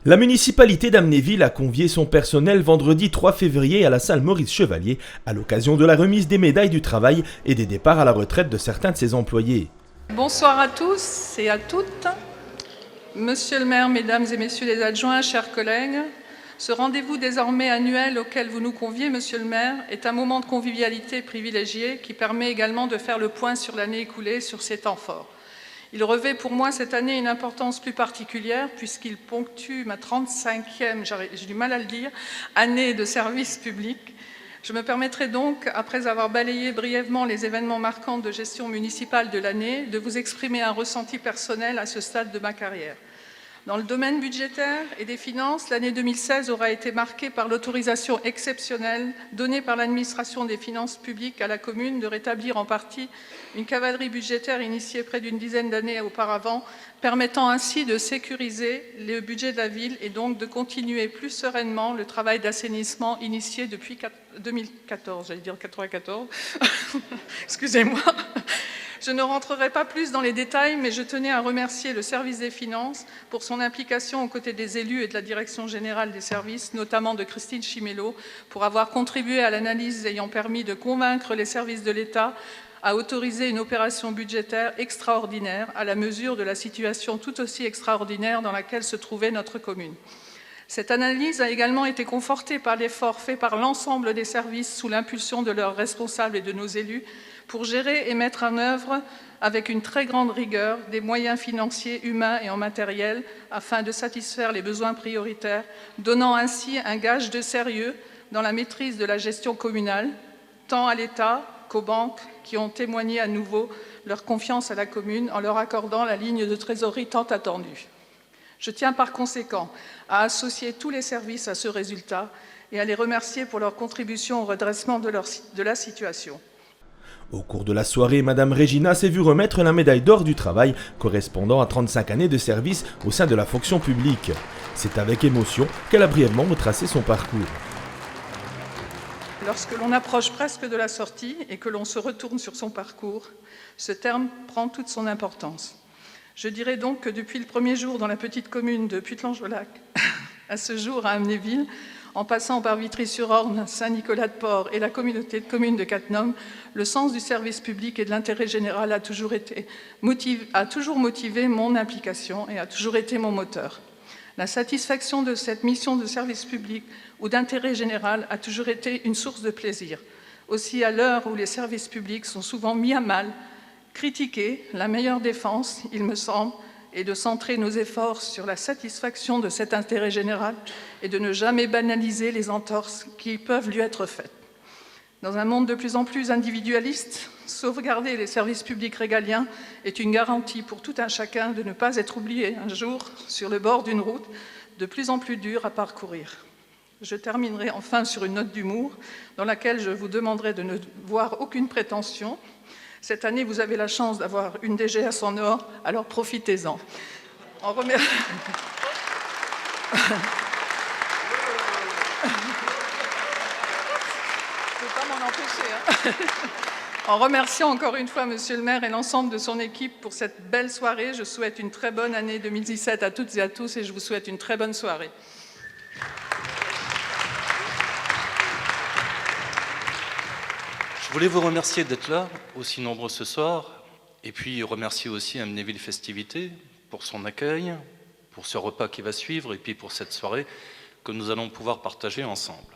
La municipalité d'Amnéville a convié son personnel vendredi 3 février à la salle Maurice Chevalier à l'occasion de la remise des médailles du travail et des départs à la retraite de certains de ses employés. Bonsoir à tous et à toutes. Monsieur le maire, mesdames et messieurs les adjoints, chers collègues, ce rendez-vous désormais annuel auquel vous nous conviez, monsieur le maire, est un moment de convivialité privilégié qui permet également de faire le point sur l'année écoulée, sur ces temps forts. Il revêt pour moi cette année une importance plus particulière puisqu'il ponctue ma 35e, j'ai du mal à le dire, année de service public. Je me permettrai donc, après avoir balayé brièvement les événements marquants de gestion municipale de l'année, de vous exprimer un ressenti personnel à ce stade de ma carrière. Dans le domaine budgétaire et des finances, l'année 2016 aura été marquée par l'autorisation exceptionnelle donnée par l'administration des finances publiques à la commune de rétablir en partie une cavalerie budgétaire initiée près d'une dizaine d'années auparavant, permettant ainsi de sécuriser le budget de la ville et donc de continuer plus sereinement le travail d'assainissement initié depuis 2014, j'allais dire 94, excusez-moi. Je ne rentrerai pas plus dans les détails, mais je tenais à remercier le service des finances pour son implication aux côtés des élus et de la direction générale des services, notamment de Christine Chimello, pour avoir contribué à l'analyse ayant permis de convaincre les services de l'État à autoriser une opération budgétaire extraordinaire à la mesure de la situation tout aussi extraordinaire dans laquelle se trouvait notre commune. Cette analyse a également été confortée par l'effort fait par l'ensemble des services sous l'impulsion de leurs responsables et de nos élus pour gérer et mettre en œuvre avec une très grande rigueur des moyens financiers, humains et en matériel afin de satisfaire les besoins prioritaires, donnant ainsi un gage de sérieux dans la maîtrise de la gestion communale, tant à l'État qu'aux banques qui ont témoigné à nouveau leur confiance à la commune en leur accordant la ligne de trésorerie tant attendue. Je tiens par conséquent à associer tous les services à ce résultat et à les remercier pour leur contribution au redressement de la situation. Au cours de la soirée, Madame Régina s'est vue remettre la médaille d'or du travail correspondant à 35 années de service au sein de la fonction publique. C'est avec émotion qu'elle a brièvement retracé son parcours. Lorsque l'on approche presque de la sortie et que l'on se retourne sur son parcours, ce terme prend toute son importance. Je dirais donc que depuis le premier jour dans la petite commune de Putelange-au-Lac à ce jour à Amnéville, en passant par Vitry-sur-Orne, Saint-Nicolas-de-Port et la communauté de communes de Cattenom, le sens du service public et de l'intérêt général a toujours motivé mon implication et a toujours été mon moteur. La satisfaction de cette mission de service public ou d'intérêt général a toujours été une source de plaisir. Aussi, à l'heure où les services publics sont souvent mis à mal, critiqués, la meilleure défense, il me semble, est de centrer nos efforts sur la satisfaction de cet intérêt général et de ne jamais banaliser les entorses qui peuvent lui être faites. Dans un monde de plus en plus individualiste, sauvegarder les services publics régaliens est une garantie pour tout un chacun de ne pas être oublié un jour sur le bord d'une route de plus en plus dure à parcourir. Je terminerai enfin sur une note d'humour dans laquelle je vous demanderai de ne voir aucune prétention. Cette année, vous avez la chance d'avoir une DGS en or, alors profitez-en. En remerciant... En remerciant encore une fois Monsieur le maire et l'ensemble de son équipe pour cette belle soirée, je souhaite une très bonne année 2017 à toutes et à tous et je vous souhaite une très bonne soirée. Je voulais vous remercier d'être là, aussi nombreux ce soir, et puis remercier aussi Amnéville Festivités pour son accueil, pour ce repas qui va suivre, et puis pour cette soirée que nous allons pouvoir partager ensemble.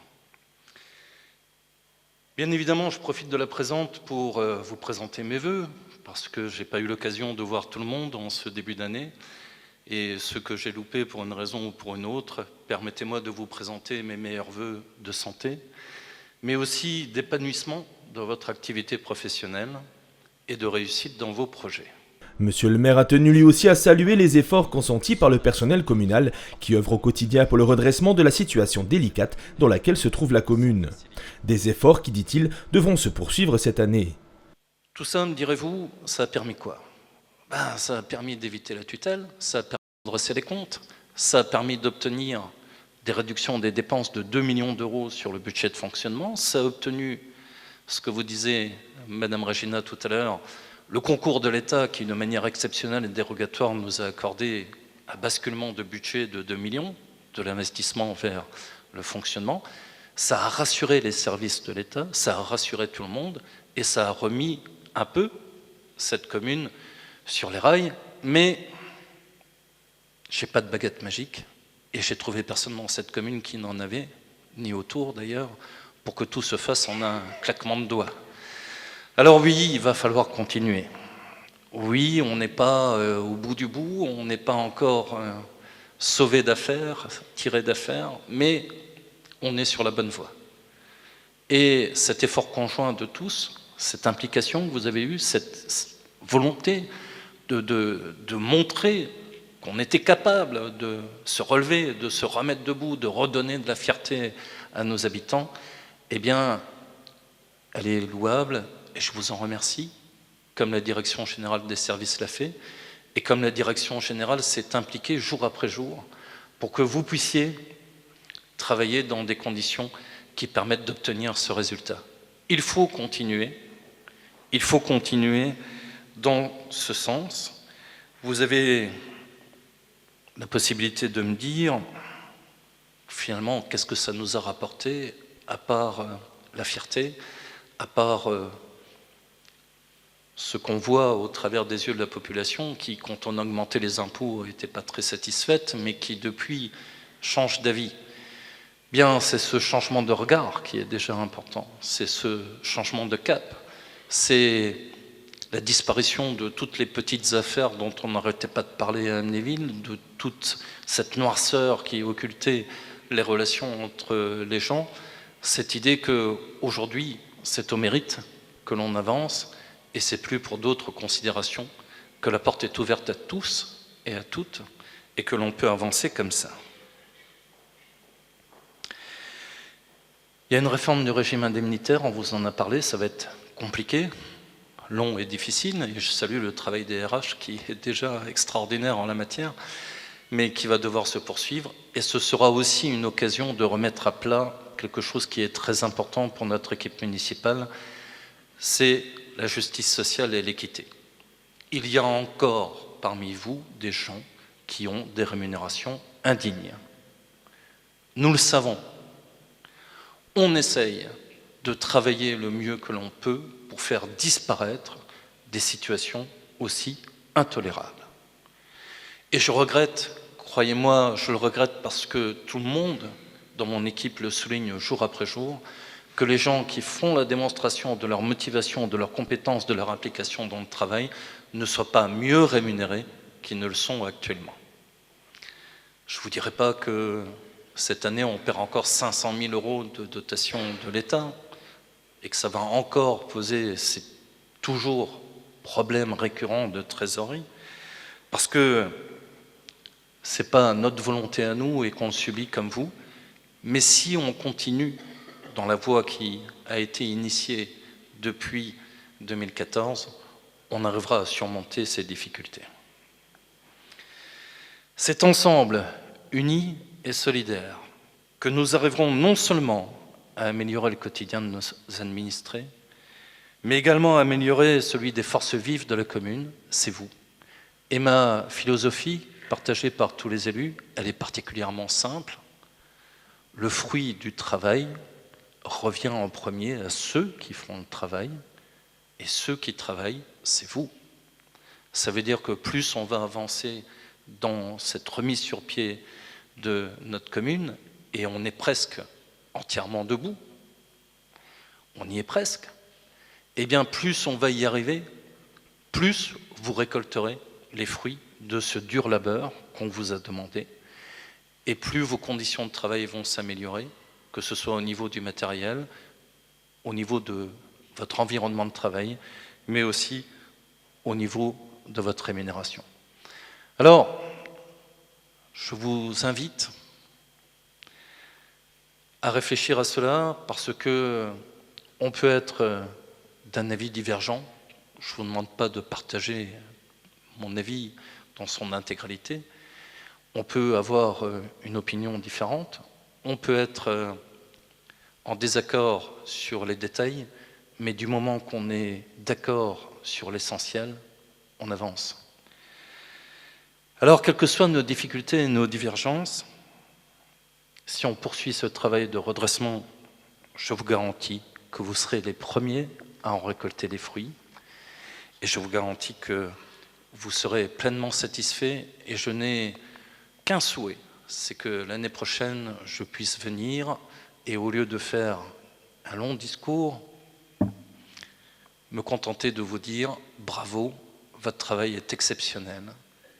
Bien évidemment, je profite de la présente pour vous présenter mes vœux, parce que je n'ai pas eu l'occasion de voir tout le monde en ce début d'année, et ce que j'ai loupé pour une raison ou pour une autre, permettez-moi de vous présenter mes meilleurs vœux de santé, mais aussi d'épanouissement dans votre activité professionnelle et de réussite dans vos projets. Monsieur le maire a tenu lui aussi à saluer les efforts consentis par le personnel communal qui œuvre au quotidien pour le redressement de la situation délicate dans laquelle se trouve la commune. Des efforts qui, dit-il, devront se poursuivre cette année. Tout ça, me direz-vous, ça a permis quoi? Ça a permis d'éviter la tutelle, ça a permis de redresser les comptes, ça a permis d'obtenir des réductions des dépenses de 2 millions d'euros sur le budget de fonctionnement, ça a obtenu ce que vous disiez, Madame Régina, tout à l'heure, le concours de l'État qui, de manière exceptionnelle et dérogatoire, nous a accordé un basculement de budget de 2 millions. de l'investissement vers le fonctionnement. Ça a rassuré les services de l'État, ça a rassuré tout le monde, et ça a remis un peu cette commune sur les rails, mais j'ai pas de baguette magique, et j'ai trouvé personne dans cette commune qui n'en avait, ni autour d'ailleurs, pour que tout se fasse en un claquement de doigts. Alors oui, il va falloir continuer. Oui, on n'est pas au bout du bout, on n'est pas encore sauvé d'affaires, tiré d'affaires, mais on est sur la bonne voie. Et cet effort conjoint de tous, cette implication que vous avez eue, cette volonté de montrer qu'on était capable de se relever, de se remettre debout, de redonner de la fierté à nos habitants, eh bien, elle est louable et je vous en remercie, comme la Direction Générale des Services l'a fait, et comme la Direction Générale s'est impliquée jour après jour pour que vous puissiez travailler dans des conditions qui permettent d'obtenir ce résultat. Il faut continuer dans ce sens. Vous avez la possibilité de me dire, finalement, qu'est-ce que ça nous a rapporté, à part la fierté, à part ce qu'on voit au travers des yeux de la population, qui, quand on augmentait les impôts, n'était pas très satisfaite, mais qui, depuis, change d'avis. Bien, c'est ce changement de regard qui est déjà important, c'est ce changement de cap, c'est la disparition de toutes les petites affaires dont on n'arrêtait pas de parler à Amnéville, de toute cette noirceur qui occultait les relations entre les gens, cette idée qu'aujourd'hui, c'est au mérite que l'on avance, et c'est plus pour d'autres considérations, que la porte est ouverte à tous et à toutes, et que l'on peut avancer comme ça. Il y a une réforme du régime indemnitaire, on vous en a parlé, ça va être compliqué, long et difficile, et je salue le travail des RH qui est déjà extraordinaire en la matière, mais qui va devoir se poursuivre, et ce sera aussi une occasion de remettre à plat quelque chose qui est très important pour notre équipe municipale, c'est la justice sociale et l'équité. Il y a encore parmi vous des gens qui ont des rémunérations indignes. Nous le savons. On essaye de travailler le mieux que l'on peut pour faire disparaître des situations aussi intolérables. Et je regrette, croyez-moi, je le regrette parce que tout le monde dans mon équipe le souligne jour après jour, que les gens qui font la démonstration de leur motivation, de leur compétence, de leur implication dans le travail ne soient pas mieux rémunérés qu'ils ne le sont actuellement. Je ne vous dirai pas que cette année, on perd encore 500 000 € de dotation de l'État et que ça va encore poser ces toujours problèmes récurrents de trésorerie parce que ce n'est pas notre volonté à nous et qu'on le subit comme vous, mais si on continue dans la voie qui a été initiée depuis 2014, on arrivera à surmonter ces difficultés. C'est ensemble, unis et solidaires, que nous arriverons non seulement à améliorer le quotidien de nos administrés, mais également à améliorer celui des forces vives de la commune, c'est vous. Et ma philosophie, partagée par tous les élus, elle est particulièrement simple. Le fruit du travail revient en premier à ceux qui font le travail, et ceux qui travaillent, c'est vous. Ça veut dire que plus on va avancer dans cette remise sur pied de notre commune, et on est presque entièrement debout, on y est presque, et bien plus on va y arriver, plus vous récolterez les fruits de ce dur labeur qu'on vous a demandé, et plus vos conditions de travail vont s'améliorer, que ce soit au niveau du matériel, au niveau de votre environnement de travail, mais aussi au niveau de votre rémunération. Alors, je vous invite à réfléchir à cela parce que on peut être d'un avis divergent. Je ne vous demande pas de partager mon avis dans son intégralité. On peut avoir une opinion différente. On peut être en désaccord sur les détails, mais du moment qu'on est d'accord sur l'essentiel, on avance. Alors, quelles que soient nos difficultés et nos divergences, Si on poursuit ce travail de redressement, je vous garantis que vous serez les premiers à en récolter les fruits. Et je vous garantis que vous serez pleinement satisfaits. Et je n'ai qu'un souhait, c'est que l'année prochaine, je puisse venir et au lieu de faire un long discours, me contenter de vous dire bravo, votre travail est exceptionnel.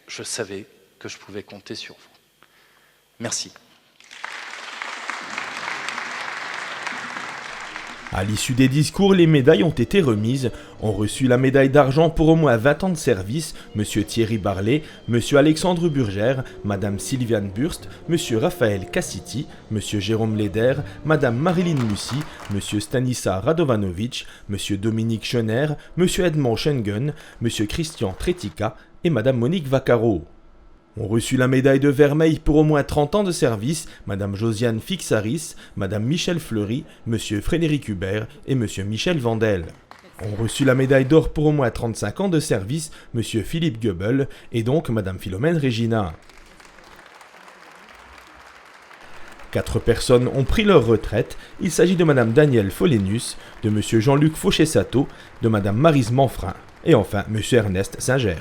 Je savais que je pouvais compter sur vous. Merci. À l'issue des discours, les médailles ont été remises. Ont reçu la médaille d'argent pour au moins 20 ans de service M. Thierry Barlet, M. Alexandre Burgère, Mme Sylviane Burst, M. Raphaël Cassiti, M. Jérôme Leder, Mme Marilyn Lucy, M. Stanislas Radovanovic, M. Dominique Schoner, M. Edmond Schengen, M. Christian Tretica et Mme Monique Vaccaro. Ont reçu la médaille de vermeil pour au moins 30 ans de service Mme Josiane Fixaris, Mme Michel Fleury, M. Frédéric Hubert et M. Michel Vandel. Ont reçu la médaille d'or pour au moins 35 ans de service M. Philippe Goebbel et donc Mme Philomène Regina. 4 personnes ont pris leur retraite. Il s'agit de Mme Danielle Folénus, de M. Jean-Luc Fauché-Sato, de Mme Maryse Manfrin et enfin M. Ernest Singer.